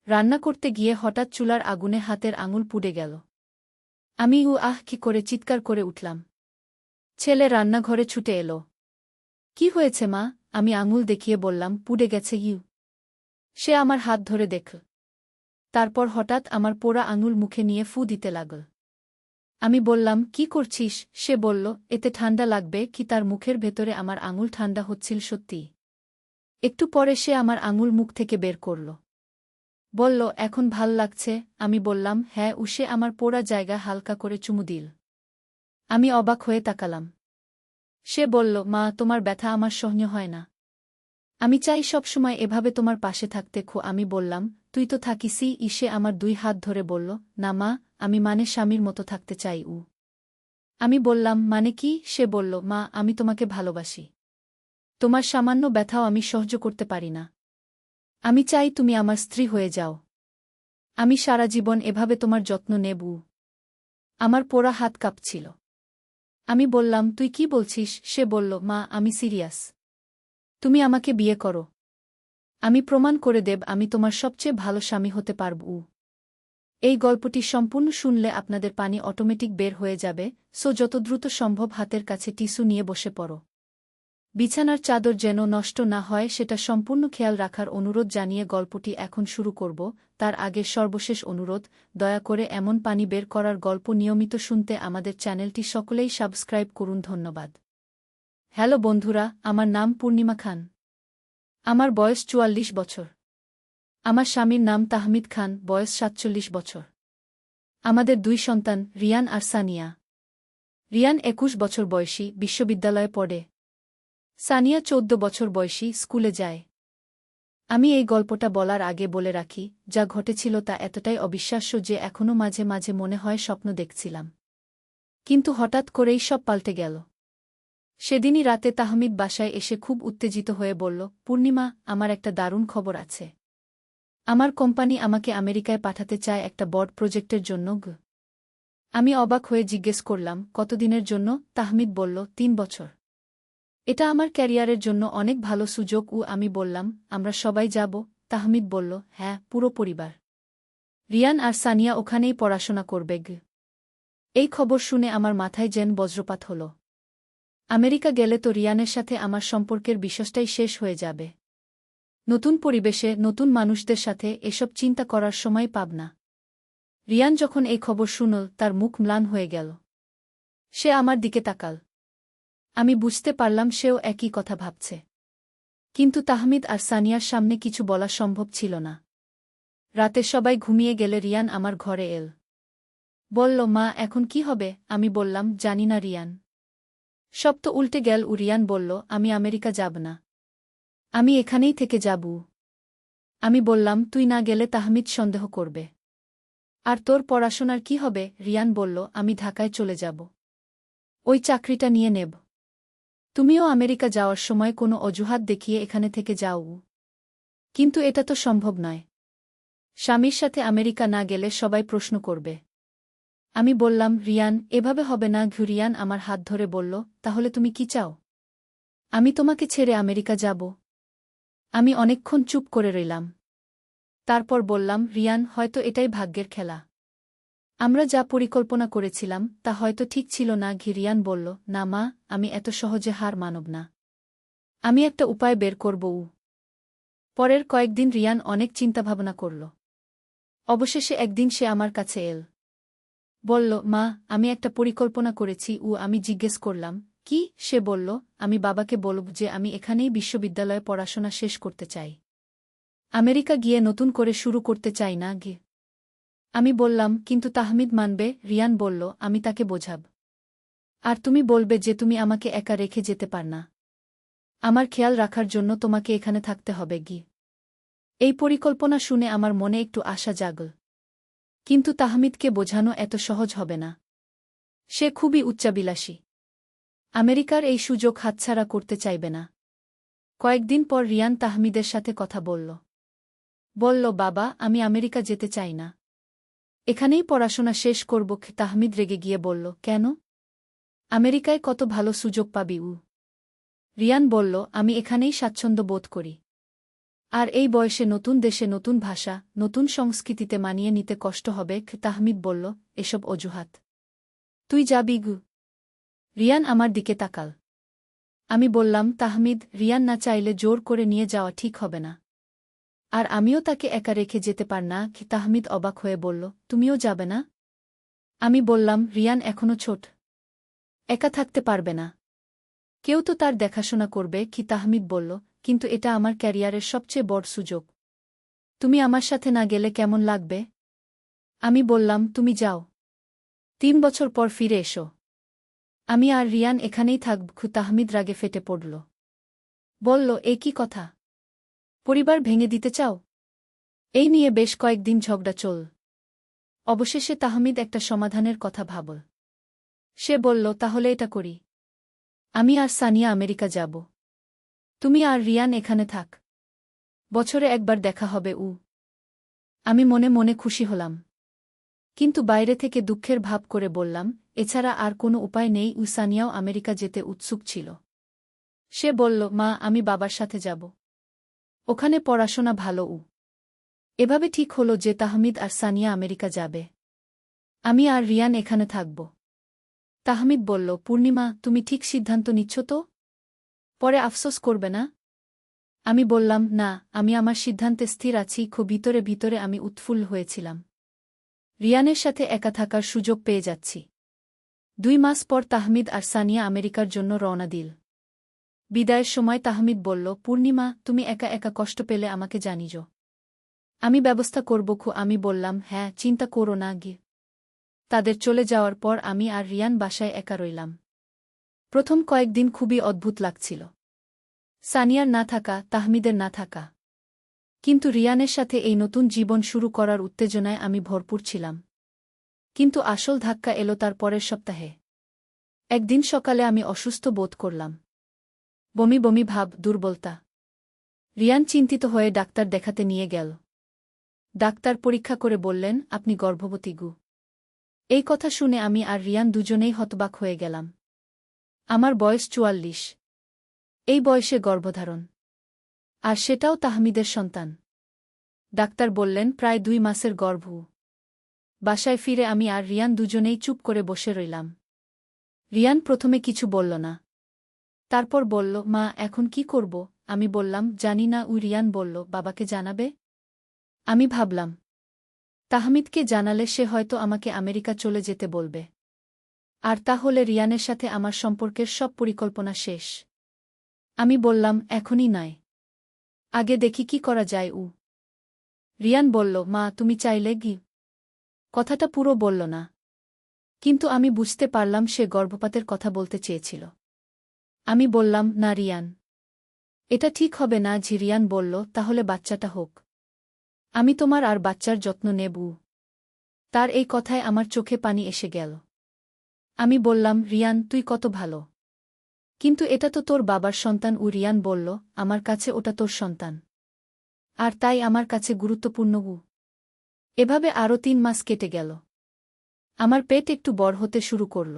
রান্না করতে গিয়ে হঠাৎ চুলার আগুনে হাতের আঙুল পুড়ে গেল। আমি আহ কি করে চিৎকার করে উঠলাম। ছেলে রান্নাঘরে ছুটে এলো। কি হয়েছে মা? আমি আঙুল দেখিয়ে বললাম, পুড়ে গেছে সে আমার হাত ধরে দেখল। তারপর হঠাৎ আমার পোড়া আঙুল মুখে নিয়ে ফু দিতে লাগল। আমি বললাম, কি করছিস? সে বলল, এতে ঠান্ডা লাগবে কি? তার মুখের ভেতরে আমার আঙুল ঠান্ডা হচ্ছিল সত্যিই। একটু পরে সে আমার আঙুল মুখ থেকে বের করল। বলল, এখন ভাল লাগছে? আমি বললাম, হ্যাঁ। সে আমার পোড়া জায়গা হালকা করে চুমু দিল। আমি অবাক হয়ে তাকালাম। সে বলল, মা, তোমার ব্যথা আমার সহ্য হয় না। আমি চাই সবসময় এভাবে তোমার পাশে থাকতে। আমি বললাম, তুই তো থাকিসই। সে আমার 2 হাত ধরে বলল, না মা, আমি স্বামীর মতো থাকতে চাই। আমি বললাম, মানে কি? সে বলল, মা, আমি তোমাকে ভালোবাসি। তোমার সামান্য ব্যথাও আমি সহ্য করতে পারি না। আমি চাই তুমি আমার স্ত্রী হয়ে যাও। আমি সারা জীবন এভাবে তোমার যত্ন নেব। আমার পোড়া হাত কাঁপছিল। আমি বললাম, তুই কি বলছিস? সে বলল, মা, আমি সিরিয়াস। তুমি আমাকে বিয়ে করো। আমি প্রমাণ করে দেব আমি তোমার সবচেয়ে ভালো স্বামী হতে পারব। এই গল্পটি সম্পূর্ণ শুনলে আপনাদের পানি অটোমেটিক বের হয়ে যাবে, সো যত দ্রুত সম্ভব হাতের কাছে টিস্যু নিয়ে বসে পড়ো। বিছানার চাদর যেন নষ্ট না হয় সেটা সম্পূর্ণ খেয়াল রাখার অনুরোধ জানিয়ে গল্পটি এখন শুরু করব। তার আগে সর্বশেষ অনুরোধ, দয়া করে এমন পানি বের করার গল্প নিয়মিত শুনতে আমাদের চ্যানেলটি সকলেই সাবস্ক্রাইব করুন। ধন্যবাদ। হ্যালো বন্ধুরা, আমার নাম পূর্ণিমা খান। আমার বয়স 44 বছর। আমার স্বামীর নাম তাহমিদ খান, বয়স 47 বছর। আমাদের 2 সন্তান, রিয়ান আর সানিয়া। রিয়ান 21 বছর বয়সী, বিশ্ববিদ্যালয়ে পড়ে। সানিয়া 14 বছর বয়সী, স্কুলে যায়। আমি এই গল্পটা বলার আগে বলে রাখি, যা ঘটেছিল তা এতটাই অবিশ্বাস্য যে এখনও মাঝে মাঝে মনে হয় স্বপ্ন দেখছিলাম। কিন্তু হঠাৎ করেই সব পাল্টে গেল। সেদিনই রাতে তাহমিদ বাসায় এসে খুব উত্তেজিত হয়ে বলল, পূর্ণিমা, আমার একটা দারুণ খবর আছে। আমার কোম্পানি আমাকে আমেরিকায় পাঠাতে চায় একটা বড় প্রজেক্টের জন্য। আমি অবাক হয়ে জিজ্ঞেস করলাম, কতদিনের জন্য? তাহমিদ বলল, 3 বছর। এটা আমার ক্যারিয়ারের জন্য অনেক ভালো সুযোগ। আমি বললাম, আমরা সবাই যাব? তাহমিদ বলল, হ্যাঁ, পুরো পরিবার। রিয়ান আর সানিয়া ওখানেই পড়াশোনা করবে। এই খবর শুনে আমার মাথায় যেন বজ্রপাত হল। আমেরিকা গেলে তো রিয়ানের সাথে আমার সম্পর্কের বিশ্বাসটাই শেষ হয়ে যাবে। নতুন পরিবেশে, নতুন মানুষদের সাথে এসব চিন্তা করার সময় পাব না। রিয়ান যখন এই খবর শুনল, তার মুখ ম্লান হয়ে গেল। সে আমার দিকে তাকাল। আমি বুঝতে পারলাম সেও একই কথা ভাবছে। কিন্তু তাহমিদ আর সানিয়ার সামনে কিছু বলা সম্ভব ছিল না। রাতে সবাই ঘুমিয়ে গেলে রিয়ান আমার ঘরে এল। বলল, মা, এখন কি হবে? আমি বললাম, জানি না রিয়ান। সব তো উল্টে গেল। রিয়ান বলল, আমি আমেরিকা যাব না। আমি এখানেই থেকে যাব। আমি বললাম, তুই না গেলে তাহমিদ সন্দেহ করবে। আর তোর পড়াশোনার কি হবে? রিয়ান বলল, আমি ঢাকায় চলে যাব। ওই চাকরিটা নিয়ে নেব। তুমিও আমেরিকা যাওয়ার সময় কোনো অজুহাত দেখিয়ে এখানে থেকে যাও। কিন্তু এটা তো সম্ভব নয়। স্বামীর সাথে আমেরিকা না গেলে সবাই প্রশ্ন করবে। আমি বললাম, রিয়ান, এভাবে হবে না। রিয়ান আমার হাত ধরে বলল, তাহলে তুমি কি চাও? আমি তোমাকে ছেড়ে আমেরিকা যাব? আমি অনেকক্ষণ চুপ করে রইলাম। তারপর বললাম, রিয়ান, হয়তো এটাই ভাগ্যের খেলা। আমরা যা পরিকল্পনা করেছিলাম তা হয়তো ঠিক ছিল না। রিয়ান বলল, না মা, আমি এত সহজে হার মানব না। আমি একটা উপায় বের করব। পরের কয়েকদিন রিয়ান অনেক চিন্তাভাবনা করল। অবশেষে একদিন সে আমার কাছে এল। বলল, মা, আমি একটা পরিকল্পনা করেছি। আমি জিজ্ঞেস করলাম, কি? সে বলল, আমি বাবাকে বলব যে আমি এখানেই বিশ্ববিদ্যালয়ে পড়াশোনা শেষ করতে চাই। আমেরিকা গিয়ে নতুন করে শুরু করতে চাই না। আমি বললাম, কিন্তু তাহমিদ মানবে? রিয়ান বলল, আমি তাকে বোঝাব। আর তুমি বলবে যে তুমি আমাকে একা রেখে যেতে পার না। আমার খেয়াল রাখার জন্য তোমাকে এখানে থাকতে হবে। এই পরিকল্পনা শুনে আমার মনে একটু আশা জাগল। কিন্তু তাহমিদকে বোঝানো এত সহজ হবে না। সে খুবই উচ্চাবিলাসী। আমেরিকার এই সুযোগ হাতছাড়া করতে চাইবে না। কয়েকদিন পর রিয়ান তাহমিদের সাথে কথা বলল। বলল, বাবা, আমি আমেরিকা যেতে চাই না। এখানেই পড়াশোনা শেষ করব। তাহমিদ রেগে গিয়ে বলল, কেন? আমেরিকায় কত ভালো সুযোগ পাবি। রিয়ান বলল, আমি এখানেই স্বাচ্ছন্দ্য বোধ করি। আর এই বয়সে নতুন দেশে নতুন ভাষা, নতুন সংস্কৃতিতে মানিয়ে নিতে কষ্ট হবে। তাহমিদ বলল, এসব অজুহাত। তুই যাবি গু? রিয়ান আমার দিকে তাকাল। আমি বললাম, তাহমিদ, রিয়ান না চাইলে জোর করে নিয়ে যাওয়া ঠিক হবে না। আর আমিও তাকে একা রেখে যেতে পার না। তাহমিদ অবাক হয়ে বলল, তুমিও যাবে না? আমি বললাম, রিয়ান এখনো ছোট, একা থাকতে পারবে না। কেউ তো তার দেখাশোনা করবে। তাহমিদ বলল, কিন্তু এটা আমার ক্যারিয়ারের সবচেয়ে বড় সুযোগ। তুমি আমার সাথে না গেলে কেমন লাগবে? আমি বললাম, তুমি যাও, 3 বছর পর ফিরে এসো। আমি আর রিয়ান এখানেই থাকব। তাহমিদ রাগে ফেটে পড়ল। বলল, এ কি কথা? পরিবার ভেঙে দিতে চাও? এই নিয়ে বেশ কয়েকদিন ঝগড়া চল। অবশেষে তাহমিদ একটা সমাধানের কথা ভাবল। সে বলল, তাহলে এটা করি। আমি আর সানিয়া আমেরিকা যাব। তুমি আর রিয়ান এখানে থাক। বছরে একবার দেখা হবে। আমি মনে মনে খুশি হলাম, কিন্তু বাইরে থেকে দুঃখের ভাব করে বললাম, এছাড়া আর কোনো উপায় নেই। সানিয়াও আমেরিকা যেতে উৎসুক ছিল। সে বলল, মা, আমি বাবার সাথে যাব। ওখানে পড়াশোনা ভালো। এভাবে ঠিক হলো যে তাহমিদ আর সানিয়া আমেরিকা যাবে। আমি আর রিয়ান এখানে থাকব। তাহমিদ বলল, পূর্ণিমা, তুমি ঠিক সিদ্ধান্ত নিচ্ছ তো? পরে আফসোস করবে না? আমি বললাম, না, আমি আমার সিদ্ধান্তে স্থির আছি। ভিতরে ভিতরে আমি উৎফুল্ল হয়েছিলাম। রিয়ানের সাথে একা থাকার সুযোগ পেয়ে যাচ্ছি। 2 মাস পর তাহমিদ আর সানিয়া আমেরিকার জন্য রওনা দিল। বিদায়ের সময় তাহমিদ বলল, পূর্ণিমা, তুমি একা একা কষ্ট পেলে আমাকে জানিও। আমি ব্যবস্থা করব। আমি বললাম, হ্যাঁ, চিন্তা করো না। তাদের চলে যাওয়ার পর আমি আর রিয়ান বাসায় একা রইলাম। প্রথম কয়েকদিন খুবই অদ্ভুত লাগছিল। সানিয়ার না থাকা, তাহমিদের না থাকা। কিন্তু রিয়ানের সাথে এই নতুন জীবন শুরু করার উত্তেজনায় আমি ভরপুর ছিলাম। কিন্তু আসল ধাক্কা এলো তার পরের সপ্তাহে। একদিন সকালে আমি অসুস্থ বোধ করলাম। বমি বমি ভাব, দুর্বলতা। রিয়ান চিন্তিত হয়ে ডাক্তার দেখাতে নিয়ে গেল। ডাক্তার পরীক্ষা করে বললেন, আপনি গর্ভবতী। এই কথা শুনে আমি আর রিয়ান দুজনেই হতবাক হয়ে গেলাম। আমার বয়স 44। এই বয়সে গর্ভধারণ, আর সেটাও তাহমিদের সন্তান। ডাক্তার বললেন, প্রায় 2 মাসের গর্ভ। বাসায় ফিরে আমি আর রিয়ান দুজনেই চুপ করে বসে রইলাম। রিয়ান প্রথমে কিছু বলল না। তারপর বলল, মা, এখন কি করব? আমি বললাম, জানি না। রিয়ান বলল, বাবাকে জানাবে? আমি ভাবলাম, তাহমিদকে জানালে সে হয়তো আমাকে আমেরিকা চলে যেতে বলবে। আর তাহলে রিয়ানের সাথে আমার সম্পর্কের সব পরিকল্পনা শেষ। আমি বললাম, এখনই নয়, আগে দেখি কি করা যায়। রিয়ান বলল, মা, তুমি চাইলে কথাটা পুরো বলল না, কিন্তু আমি বুঝতে পারলাম সে গর্ভপাতের কথা বলতে চেয়েছিল। আমি বললাম, না রিয়ান, এটা ঠিক হবে না। রিয়ান বলল, তাহলে বাচ্চাটা হোক। আমি তোমার আর বাচ্চার যত্ন নেব। তার এই কথায় আমার চোখে পানি এসে গেল। আমি বললাম, রিয়ান, তুই কত ভালো, কিন্তু এটা তো তোর বাবার সন্তান। রিয়ান বলল, আমার কাছে ওটা তোর সন্তান, আর তাই আমার কাছে গুরুত্বপূর্ণ। এভাবে আরও 3 মাস কেটে গেল। আমার পেট একটু বড় হতে শুরু করল।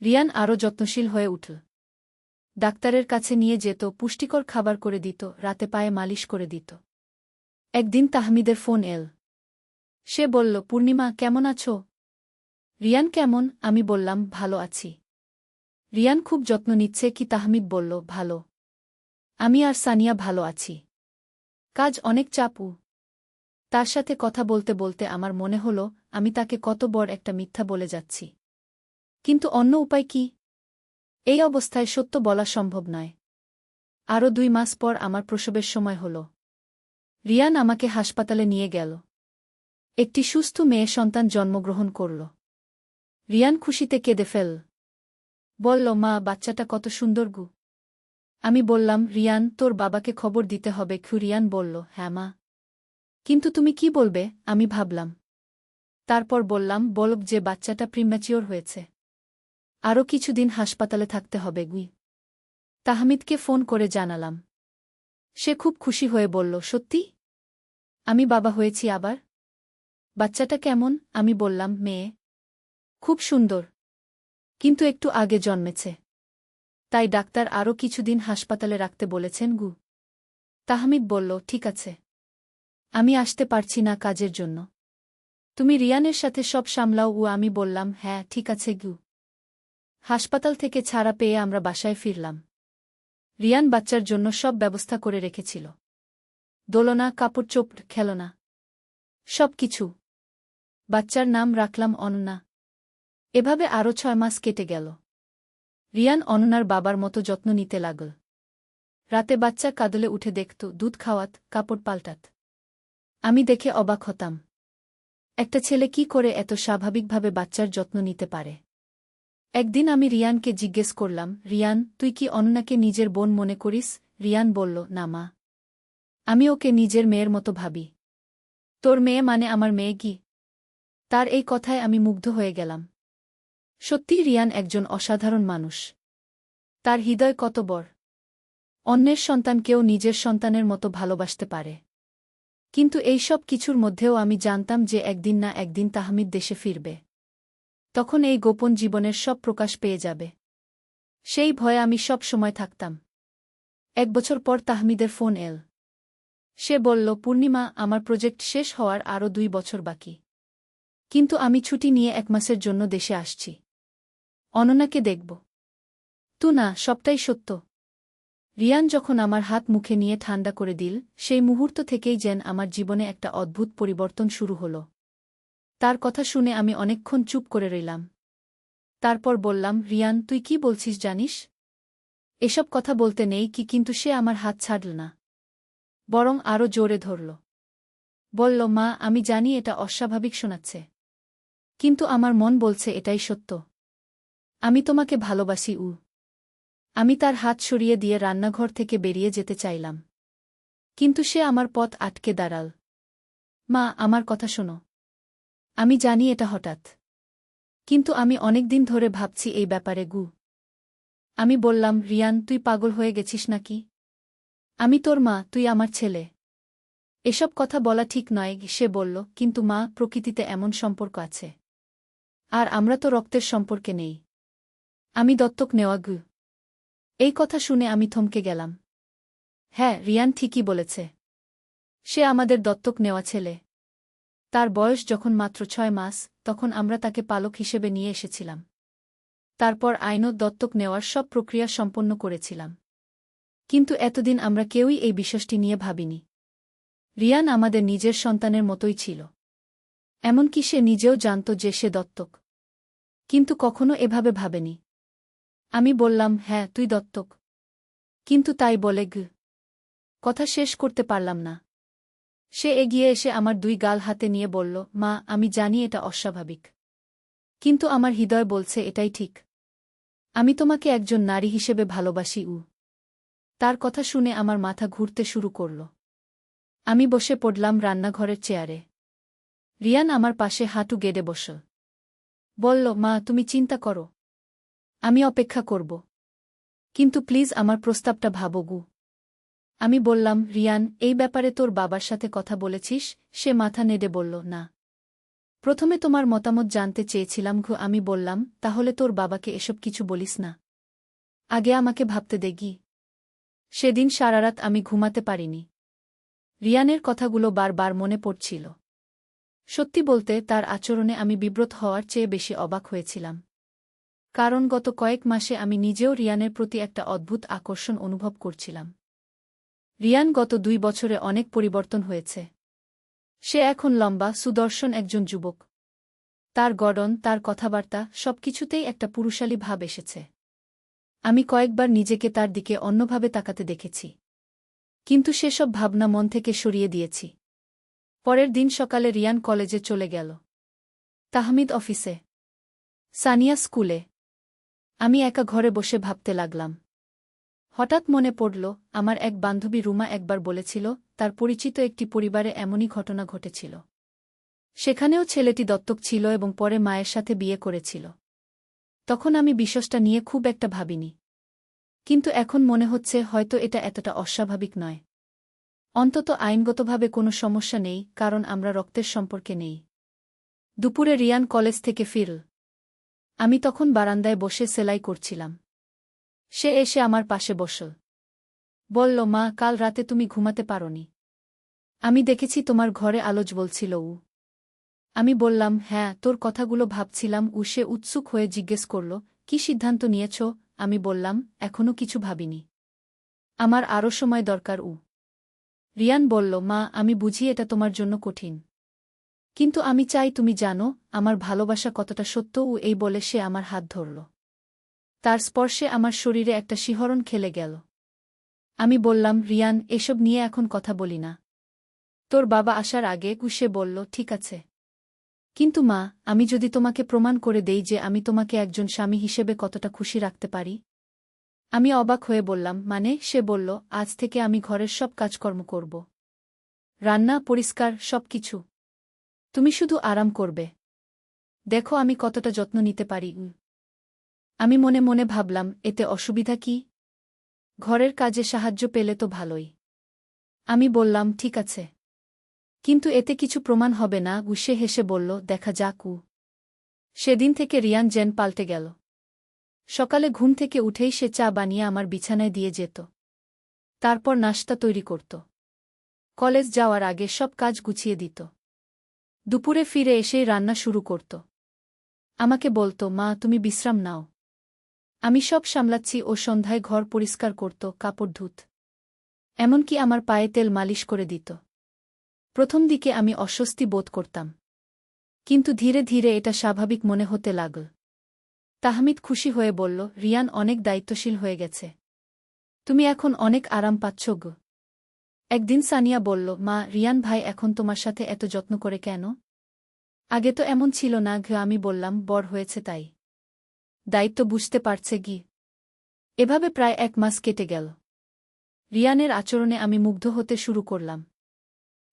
রিয়ান আরও যত্নশীল হয়ে উঠল। ডাক্তারের কাছে নিয়ে যেত, পুষ্টিকর খাবার করে দিত, রাতে পায়ে মালিশ করে দিত। একদিন তাহমিদের ফোন এল। সে বলল, পূর্ণিমা, কেমন আছো? রিয়ান কেমন? আমি বললাম, ভালো আছি। রিয়ান খুব যত্ন নিচ্ছে। তাহমিদ বলল, ভালো। আমি আর সানিয়া ভালো আছি। কাজ অনেক চাপু। তার সাথে কথা বলতে বলতে আমার মনে হল, আমি তাকে কত বড় একটা মিথ্যা বলে যাচ্ছি। কিন্তু অন্য উপায় কি? এই অবস্থায় সত্য বলা সম্ভব নয়। আরও 2 মাস পর আমার প্রসবের সময় হল। রিয়ান আমাকে হাসপাতালে নিয়ে গেল। একটি সুস্থ মেয়ে সন্তান জন্মগ্রহণ করল। রিয়ান খুশিতে কেঁদে ফেল। বলল, মা, বাচ্চাটা কত সুন্দর। আমি বললাম, রিয়ান, তোর বাবাকে খবর দিতে হবে। রিয়ান বলল, হ্যাঁ মা। কিন্তু তুমি কি বলবে? আমি ভাবলাম। তারপর বললাম, বলব যে বাচ্চাটা প্রিম্যাচিওর হয়েছে। আরও কিছুদিন হাসপাতালে থাকতে হবে। তাহমিদকে ফোন করে জানালাম। সে খুব খুশি হয়ে বলল, সত্যি? আমি বাবা হয়েছি আবার? বাচ্চাটা কেমন? আমি বললাম, মেয়ে। খুব সুন্দর, কিন্তু একটু আগে জন্মেছে। তাই ডাক্তার আরও কিছুদিন হাসপাতালে রাখতে বলেছেন। তাহমিদ বলল, ঠিক আছে। আমি আসতে পারছি না কাজের জন্য। তুমি রিয়ানের সাথে সব সামলাও। আমি বললাম, হ্যাঁ ঠিক আছে গু। হাসপাতাল থেকে ছাড়া পেয়ে আমরা বাসায় ফিরলাম। রিয়ান বাচ্চার জন্য সব ব্যবস্থা করে রেখেছিল। দোলনা, কাপড়-চোপড়, খেলনা, সব কিছু। বাচ্চার নাম রাখলাম অনন্যা। এভাবে আরও 6 মাস কেটে গেল। রিয়ান অনন্যার বাবার মতো যত্ন নিতে লাগল। রাতে বাচ্চা কাঁদলে উঠে দেখত, দুধ খাওয়াত, কাপড় পাল্টাত। আমি দেখে অবাক হতাম। একটা ছেলে কি করে এত স্বাভাবিকভাবে বাচ্চার যত্ন নিতে পারে? একদিন আমি রিয়ানকে জিজ্ঞেস করলাম, রিয়ান, তুই কি অনন্যাকে নিজের বোন মনে করিস? রিয়ান বলল, না মা। আমি ওকে নিজের মেয়ের মতো ভাবি। তোর মেয়ে মানে আমার মেয়ে কি? তার এই কথায় আমি মুগ্ধ হয়ে গেলাম। সত্যি রিয়ান একজন অসাধারণ মানুষ। তার হৃদয় কত বড়। অন্যের সন্তানকেও নিজের সন্তানের মতো ভালোবাসতে পারে। কিন্তু এই সব কিছুর মধ্যেও আমি জানতাম যে একদিন না একদিন তাহমিদ দেশে ফিরবে। তখন এই গোপন জীবনের সব প্রকাশ পেয়ে যাবে। সেই ভয়ে আমি সব সময় থাকতাম। 1 বছর পর তাহমিদের ফোন এল। সে বলল, পূর্ণিমা, আমার প্রজেক্ট শেষ হওয়ার আরও 2 বছর বাকি। কিন্তু আমি ছুটি নিয়ে 1 মাসের জন্য দেশে আসছি। অনন্যাকে দেখব। না, সবটাই সত্য। রিয়ান যখন আমার হাত মুখে নিয়ে ঠান্ডা করে দিল, সেই মুহূর্ত থেকেই যেন আমার জীবনে একটা অদ্ভুত পরিবর্তন শুরু হলো। তার কথা শুনে আমি অনেকক্ষণ চুপ করে রইলাম। তারপর বললাম, রিয়ান, তুই কি বলছিস জানিস? এসব কথা বলতে নেই কি, কিন্তু সে আমার হাত ছাড়ল না। বরং আরও জোরে ধরল। বলল, মা, আমি জানি এটা অস্বাভাবিক শোনাচ্ছে। কিন্তু আমার মন বলছে এটাই সত্য। আমি তোমাকে ভালোবাসি। আমি তার হাত সরিয়ে দিয়ে রান্নাঘর থেকে বেরিয়ে যেতে চাইলাম। কিন্তু সে আমার পথ আটকে দাঁড়াল। মা, আমার কথা শোনো। আমি জানি এটা হঠাৎ। কিন্তু আমি অনেক দিন ধরে ভাবছি এই ব্যাপারে। আমি বললাম, রিয়ান, তুই পাগল হয়ে গেছিস নাকি? আমি তোর মা, তুই আমার ছেলে। এসব কথা বলা ঠিক নয়। সে বলল, কিন্তু মা, প্রকৃতিতে এমন সম্পর্ক আছে। আর আমরা তো রক্তের সম্পর্কে নেই। আমি দত্তক নেওয়া। এই কথা শুনে আমি থমকে গেলাম। হ্যাঁ, রিয়ান ঠিকই বলেছে। সে আমাদের দত্তক নেওয়া ছেলে। তার বয়স যখন মাত্র 6 মাস, তখন আমরা তাকে পালক হিসেবে নিয়ে এসেছিলাম। তারপর আইনত দত্তক নেওয়ার সব প্রক্রিয়া সম্পন্ন করেছিলাম। কিন্তু এতদিন আমরা কেউই এই বিষয়টি নিয়ে ভাবিনি। রিয়ান আমাদের নিজের সন্তানের মতোই ছিল। এমনকি সে নিজেও জানত যে সে দত্তক। কিন্তু কখনো এভাবে ভাবেনি। আমি বললাম, হ্যাঁ, তুই দত্তক। কিন্তু তাই বলে কথা শেষ করতে পারলাম না। সে এগিয়ে এসে আমার 2 গাল হাতে নিয়ে বলল, মা, আমি জানি এটা অস্বাভাবিক। কিন্তু আমার হৃদয় বলছে এটাই ঠিক। আমি তোমাকে একজন নারী হিসেবে ভালোবাসি। তার কথা শুনে আমার মাথা ঘুরতে শুরু করল। আমি বসে পড়লাম রান্নাঘরের চেয়ারে। রিয়ান আমার পাশে হাঁটু গেড়ে বসল। বলল, মা, তুমি চিন্তা করো। আমি অপেক্ষা করব। কিন্তু প্লিজ আমার প্রস্তাবটা ভাবো। আমি বললাম, রিয়ান, এই ব্যাপারে তোর বাবার সাথে কথা বলেছিস? সে মাথা নেড়ে বলল, না। প্রথমে তোমার মতামত জানতে চেয়েছিলাম। আমি বললাম, তাহলে তোর বাবাকে এসব কিছু বলিস না। আগে আমাকে ভাবতে দে। সেদিন সারারাত আমি ঘুমাতে পারিনি। রিয়ানের কথাগুলো বারবার মনে পড়ছিল। সত্যি বলতে, তার আচরণে আমি বিব্রত হওয়ার চেয়ে বেশি অবাক হয়েছিলাম। কারণ গত কয়েক মাসে আমি নিজেও রিয়ানের প্রতি একটা অদ্ভুত আকর্ষণ অনুভব করছিলাম। রিয়ান গত 2 বছরে অনেক পরিবর্তন হয়েছে। সে এখন লম্বা, সুদর্শন একজন যুবক। তার গড়ন, তার কথাবার্তা, সবকিছুতেই একটা পুরুষালী ভাব এসেছে। আমি কয়েকবার নিজেকে তার দিকে অন্যভাবে তাকাতে দেখেছি। কিন্তু সেসব ভাবনা মন থেকে সরিয়ে দিয়েছি। পরের দিন সকালে রিয়ান কলেজে চলে গেল। তাহমিদ অফিসে। সানিয়া স্কুলে। আমি একা ঘরে বসে ভাবতে লাগলাম। হঠাৎ মনে পড়ল, আমার এক বান্ধবী রুমা একবার বলেছিল, তার পরিচিত একটি পরিবারে এমনই ঘটনা ঘটেছিল। সেখানেও ছেলেটি দত্তক ছিল এবং পরে মায়ের সাথে বিয়ে করেছিল। তখন আমি বিষয়টা নিয়ে খুব একটা ভাবিনি। কিন্তু এখন মনে হচ্ছে হয়তো এটা এতটা অস্বাভাবিক নয়। অন্তত আইনগতভাবে কোনো সমস্যা নেই, কারণ আমরা রক্তের সম্পর্কে নেই। দুপুরে রিয়ান কলেজ থেকে ফিরল। আমি তখন বারান্দায় বসে সেলাই করছিলাম। সে এসে আমার পাশে বসল। বলল, মা কাল রাতে তুমি ঘুমাতে পারোনি। আমি দেখেছি তোমার ঘরে আলো জ্বলছিল। আমি বললাম, হ্যাঁ, তোর কথাগুলো ভাবছিলাম। সে উৎসুক হয়ে জিজ্ঞেস করল, কি সিদ্ধান্ত নিয়েছ? আমি বললাম, এখনো কিছু ভাবিনি। আমার আরও সময় দরকার। রিয়ান বলল, মা আমি বুঝি এটা তোমার জন্য কঠিন। কিন্তু আমি চাই তুমি জানো আমার ভালোবাসা কতটা সত্য। এই বলে সে আমার হাত ধরল। তার স্পর্শে আমার শরীরে একটা শিহরণ খেলে গেল। আমি বললাম, রিয়ান, এসব নিয়ে এখন কথা বলি না। তোর বাবা আসার আগে সে বলল, ঠিক আছে। কিন্তু মা, আমি যদি তোমাকে প্রমাণ করে দেই যে আমি তোমাকে একজন স্বামী হিসেবে কতটা খুশি রাখতে পারি? আমি অবাক হয়ে বললাম, মানে? সে বলল, আজ থেকে আমি ঘরের সব কাজকর্ম করব। রান্না, পরিষ্কার, সবকিছু। তুমি শুধু আরাম করবে। দেখো আমি কতটা যত্ন নিতে পারি। আমি মনে মনে ভাবলাম, এতে অসুবিধা কি? ঘরের কাজে সাহায্য পেলে তো ভালোই। আমি বললাম, ঠিক আছে। কিন্তু এতে কিছু প্রমাণ হবে না। সে হেসে বলল, দেখা যাক। সেদিন থেকে রিয়ান যেন পাল্টে গেল। সকালে ঘুম থেকে উঠেই সে চা বানিয়ে আমার বিছানায় দিয়ে যেত। তারপর নাশতা তৈরি করত। কলেজ যাওয়ার আগে সব কাজ গুছিয়ে দিত। দুপুরে ফিরে এসেই রান্না শুরু করত। আমাকে বলত, মা তুমি বিশ্রাম নাও, আমি সব সামলাচ্ছি। ও সন্ধ্যায় ঘর পরিষ্কার করত, কাপড় ধুত, এমনকি আমার পায়ে তেল মালিশ করে দিত। প্রথম দিকে আমি অস্বস্তি বোধ করতাম, কিন্তু ধীরে ধীরে এটা স্বাভাবিক মনে হতে লাগল। তাহমিদ খুশি হয়ে বলল, রিয়ান অনেক দায়িত্বশীল হয়ে গেছে। তুমি এখন অনেক আরাম পাচ্ছ গো। একদিন সানিয়া বলল, মা রিয়ান ভাই এখন তোমার সাথে এত যত্ন করে কেন? আগে তো এমন ছিল না। আমি বললাম, বড় হয়েছে তাই। দায়িত্ব বুঝতে পারছে গি। এভাবে প্রায় 1 মাস কেটে গেল। রিয়ানের আচরণে আমি মুগ্ধ হতে শুরু করলাম।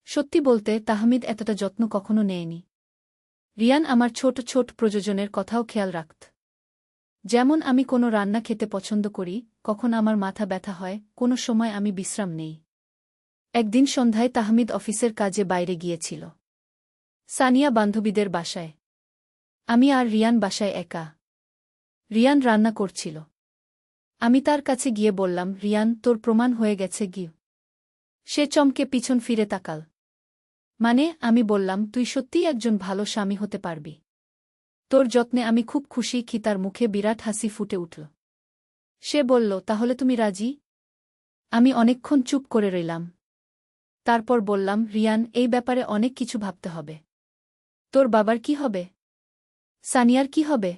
সত্যি বলতে তাহমিদ এতটা যত্ন কখনো নেয়নি। রিয়ান আমার ছোট ছোট প্রয়োজনের কথাও খেয়াল রাখত। যেমন আমি কোনো রান্না খেতে পছন্দ করি, কখন আমার মাথা ব্যথা হয়, কোনো সময় আমি বিশ্রাম নেই। একদিন সন্ধ্যায় তাহমিদ অফিসের কাজে বাইরে গিয়েছিল। সানিয়া বান্ধবীদের বাসায়। আমি আর রিয়ান বাসায় একা। রিয়ান রান্না করছিল। আমি তার কাছে গিয়ে বললাম, রিয়ান তোর প্রমাণ হয়ে গেছে গি। সে চমকে পিছন ফিরে তাকাল। মানে? আমি বললাম, তুই সত্যিই একজন ভালো স্বামী হতে পারবি। তোর যত্নে আমি খুব খুশি। তার মুখে বিরাট হাসি ফুটে উঠল। সে বলল, তাহলে তুমি রাজি? আমি অনেকক্ষণ চুপ করে রইলাম। তারপর বললাম, রিয়ান এই ব্যাপারে অনেক কিছু ভাবতে হবে। তোর বাবার কি হবে? সানিয়ার কি হবে?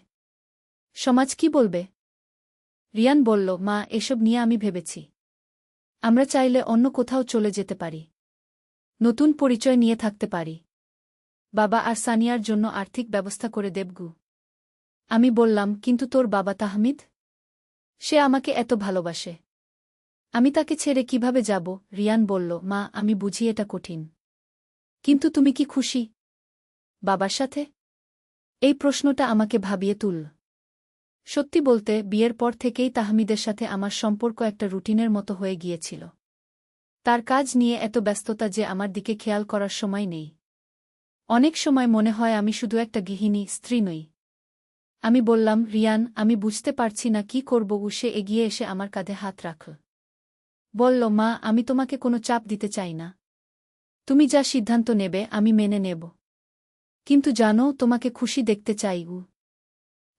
সমাজ কি বলবে? রিয়ান বলল, মা এসব নিয়ে আমি ভেবেছি। আমরা চাইলে অন্য কোথাও চলে যেতে পারি, নতুন পরিচয় নিয়ে থাকতে পারি। বাবা আর সানিয়ার জন্য আর্থিক ব্যবস্থা করে দেবগু। আমি বললাম, কিন্তু তোর বাবা তাহমিদ? সে আমাকে এত ভালোবাসে, আমি তাকে ছেড়ে কিভাবে যাব? রিয়ান বলল, মা আমি বুঝি এটা কঠিন। কিন্তু তুমি কি খুশি বাবার সাথে? এই প্রশ্নটা আমাকে ভাবিয়ে তুলল। সত্যি বলতে বিয়ের পর থেকেই তাহমিদের সাথে আমার সম্পর্ক একটা রুটিনের মতো হয়ে গিয়েছিল। তার কাজ নিয়ে এত ব্যস্ততা যে আমার দিকে খেয়াল করার সময় নেই। অনেক সময় মনে হয় আমি শুধু একটা গৃহিণী, স্ত্রী নই। আমি বললাম, রিয়ান আমি বুঝতে পারছি না কি করব। সে এগিয়ে এসে আমার কাঁধে হাত রাখল। বলল, মা আমি তোমাকে কোনো চাপ দিতে চাই না। তুমি যা সিদ্ধান্ত নেবে আমি মেনে নেব। কিন্তু জানো, তোমাকে খুশি দেখতে চাই।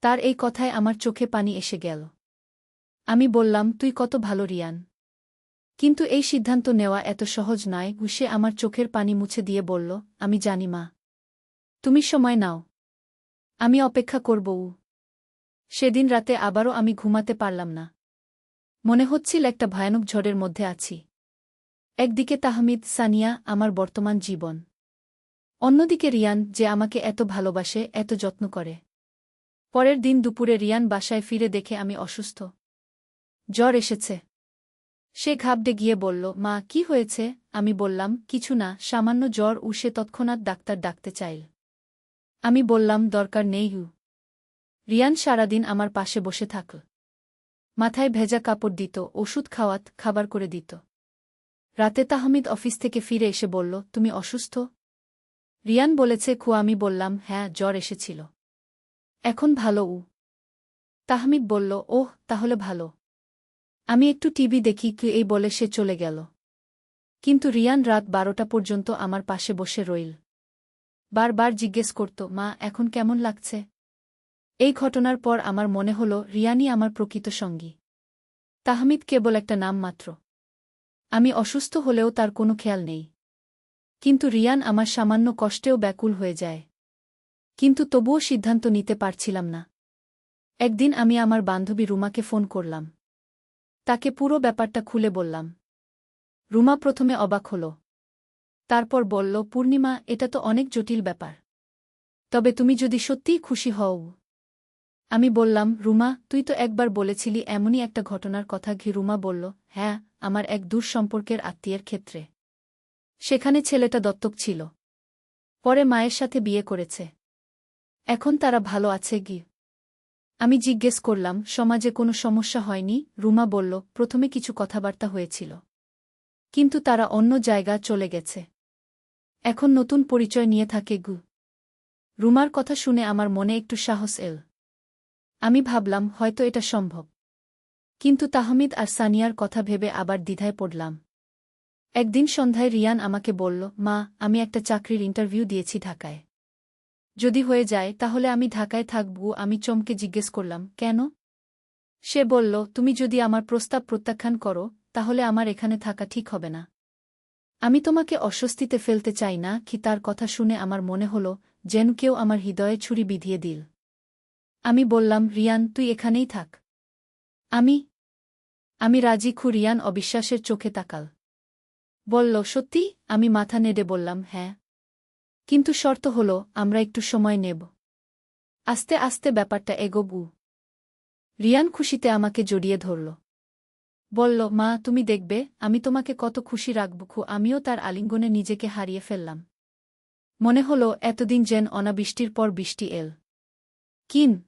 তার এই কথায় আমার চোখে পানি এসে গেল। আমি বললাম, তুই কত ভালো রিয়ান। কিন্তু এই সিদ্ধান্ত নেওয়া এত সহজ নয়। সে আমার চোখের পানি মুছে দিয়ে বলল, আমি জানি মা। তুমি সময় নাও, আমি অপেক্ষা করব। সেদিন রাতে আবারও আমি ঘুমাতে পারলাম না। মনে হচ্ছিল একটা ভয়ানক ঝড়ের মধ্যে আছি। একদিকে তাহমিদ, সানিয়া, আমার বর্তমান জীবন। অন্যদিকে রিয়ান, যে আমাকে এত ভালোবাসে, এত যত্ন করে। পরের দিন দুপুরে রিয়ান বাসায় ফিরে দেখে আমি অসুস্থ। জ্বর এসেছে। সে ঘাবড়ে গিয়ে বলল, মা কি হয়েছে? আমি বললাম, কিছু না, সামান্য জ্বর। সে তৎক্ষণাৎ ডাক্তার ডাকতে চাইল। আমি বললাম, দরকার নেই। রিয়ান সারাদিন আমার পাশে বসে থাকল। মাথায় ভেজা কাপড় দিত, ওষুধ খাওয়াত, খাবার করে দিত। রাতে তাহমিদ অফিস থেকে ফিরে এসে বলল, তুমি অসুস্থ? রিয়ান বলেছে আমি বললাম, হ্যাঁ জ্বর এসেছিল। এখন ভালো। তাহমিদ বলল, ওহ তাহলে ভালো। আমি একটু টিভি দেখি এই বলে সে চলে গেল। কিন্তু রিয়ান রাত 12টা পর্যন্ত আমার পাশে বসে রইল। বারবার জিজ্ঞেস করত, মা এখন কেমন লাগছে? এই ঘটনার পর আমার মনে হল রিয়ানই আমার প্রকৃত সঙ্গী। তাহমিদ কেবল একটা নাম মাত্র। আমি অসুস্থ হলেও তার কোনো খেয়াল নেই। কিন্তু রিয়ান আমার সামান্য কষ্টেও ব্যাকুল হয়ে যায়। কিন্তু তবুও সিদ্ধান্ত নিতে পারছিলাম না। একদিন আমি আমার বান্ধবী রুমাকে ফোন করলাম। তাকে পুরো ব্যাপারটা খুলে বললাম। রুমা প্রথমে অবাক হল। তারপর বলল, পূর্ণিমা, এটা তো অনেক জটিল ব্যাপার। তবে তুমি যদি সত্যিই খুশি হও। আমি বললাম, রুমা, তুই তো একবার বলেছিলি এমনই একটা ঘটনার কথা। রুমা বলল, হ্যাঁ, আমার এক দূর সম্পর্কের আত্মীয়ের ক্ষেত্রে। সেখানে ছেলেটা দত্তক ছিল। পরে মায়ের সাথে বিয়ে করেছে। এখন তারা ভালো আছে। আমি জিজ্ঞেস করলাম, সমাজে কোনো সমস্যা হয়নি? রুমা বলল, প্রথমে কিছু কথাবার্তা হয়েছিল। কিন্তু তারা অন্য জায়গা চলে গেছে। এখন নতুন পরিচয় নিয়ে থাকে। রুমার কথা শুনে আমার মনে একটু সাহস এল। আমি ভাবলাম হয়তো এটা সম্ভব। কিন্তু তাহমিদ আর সানিয়ার কথা ভেবে আবার দ্বিধায় পড়লাম। একদিন সন্ধ্যায় রিয়ান আমাকে বলল, মা, আমি একটা চাকরির ইন্টারভিউ দিয়েছি ঢাকায়। যদি হয়ে যায় তাহলে আমি ঢাকায় থাকব। আমি চমকে জিজ্ঞেস করলাম, কেন? সে বলল, তুমি যদি আমার প্রস্তাব প্রত্যাখ্যান করো তাহলে আমার এখানে থাকা ঠিক হবে না। আমি তোমাকে অস্বস্তিতে ফেলতে চাই না। তার কথা শুনে আমার মনে হল যেন কেউ আমার হৃদয়ে ছুরি বিধিয়ে দিল। আমি বললাম, রিয়ান, তুই এখানেই থাক। আমি রাজি। রিয়ান অবিশ্বাসের চোখে তাকাল। বলল, সত্যি? আমি মাথা নেড়ে বললাম, হ্যাঁ। কিন্তু শর্ত হল আমরা একটু সময় নেব। আস্তে আস্তে ব্যাপারটা এগোবু। রিয়ান খুশিতে আমাকে জড়িয়ে ধরল। বলল, মা, তুমি দেখবে আমি তোমাকে কত খুশি রাখব। আমিও তার আলিঙ্গনে নিজেকে হারিয়ে ফেললাম। মনে হল এতদিন যেন অনাবৃষ্টির পর বৃষ্টি এল। কিন